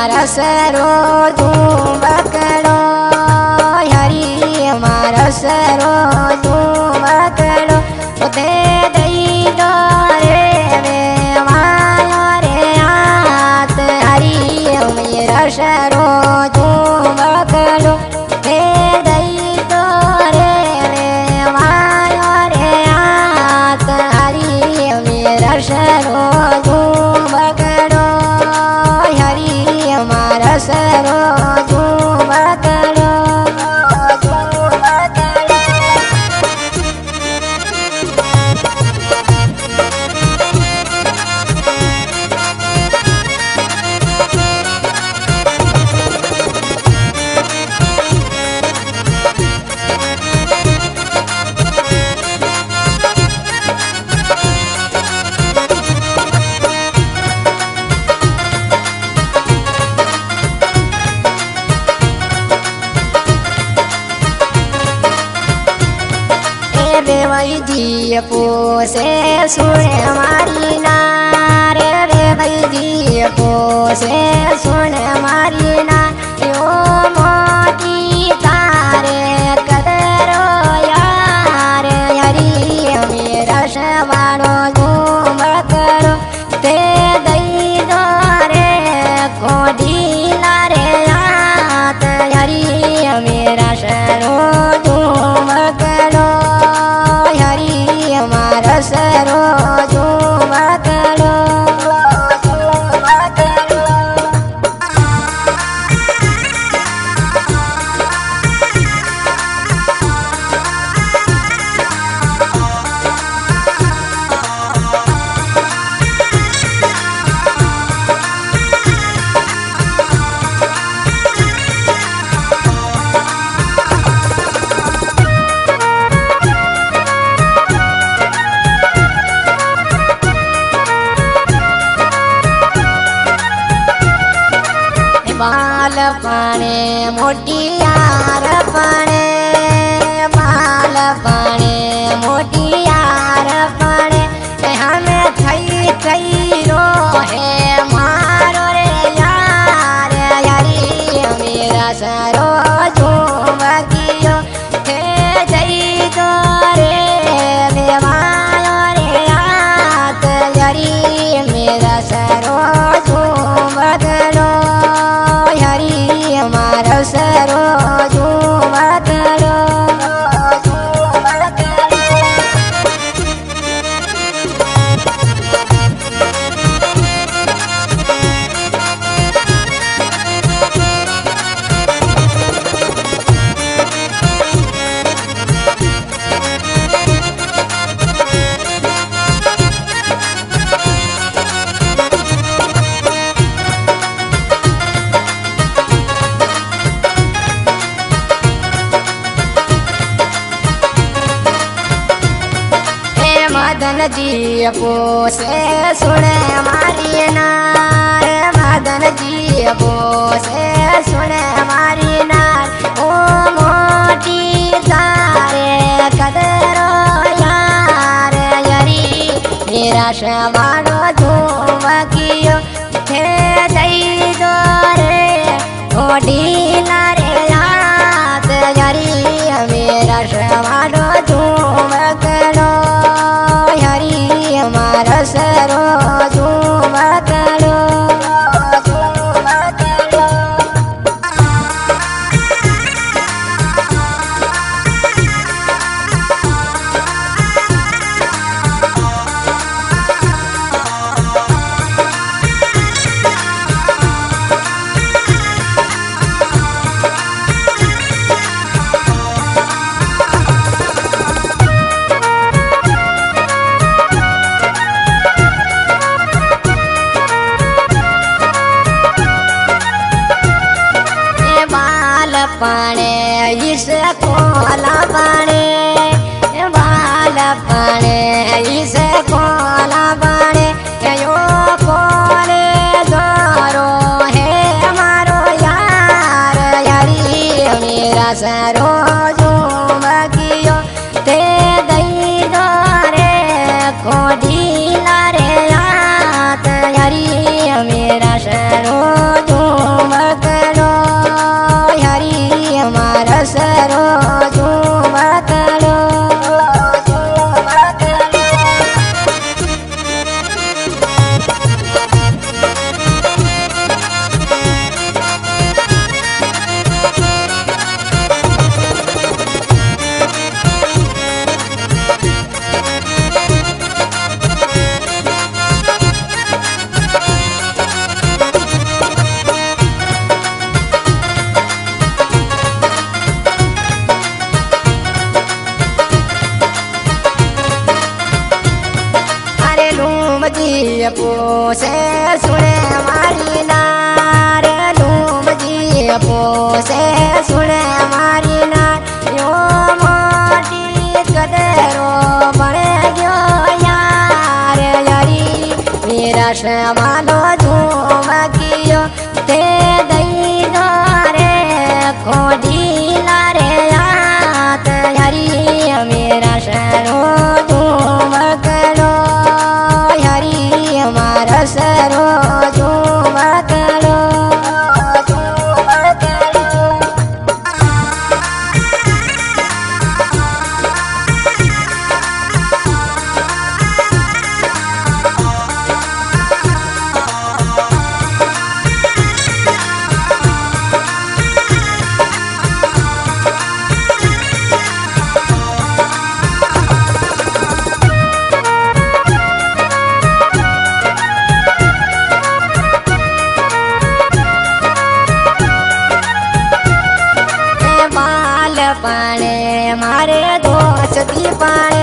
मारा सरो धूम बकड़ो हरी मारा सरो धूम बकड़ो ते दई दो रे मायो रे हाथ हरी मेरा सरो धूम बकड़ो ते दई दो रे मायो रे हाथ हरी मेरा सरो धूम बकड़ो हरी मारा सरो धूम बकड़ो वैदी पोसे सुने हमारी नार रे वैदी पोसे सुने हमारी नार यो मोती तारे कदरो यार हरी मेरा शवानो धूम करो ते दई दो रे कोडी लारे हाथ हरी मेरा शरो धूम करो मारा सरो धूम बकड़ो बाल पाने मोटियार पाने बाल पाने मोटियार पाने हमें थई थई रो है मारो रे यार यारी मेरा सरो झूम कियो थे जई दो रे मारो रे हाथ यारी मेरा सरो झूम करो मारा सरो झूम करो मदन जी पोसे सुने हमारी नार मदन जी पोसे सुने हमारी नार ओ मोटी सारे कदरो यार यरी मेरा शवानो धूम कियो थे दई दो रे मोटी लारे हाथ यरी मेरा शवानो धूम करो मारा सरो धूम करो पाने इस कोला पाने बाल पाने इस कोला पाने यो कोले जोरो है हमारो यार यारी मेरा सरो झूम कियो ते दई दो रे कोडी लारे हाथ यारी मेरा सरो झूम पोसे सुने मारी नार धूम जी पोसे सुने मारी नार यो मोटी कदरो बने गयो यार यारी मेरा श्यामालो धूम कियो ते दई रे खोडी लारे यात यारी मेरा शरो धूम करो यारी हमारा सरो धूम करो धूम करो। पाने मारे दोस्त दी पाने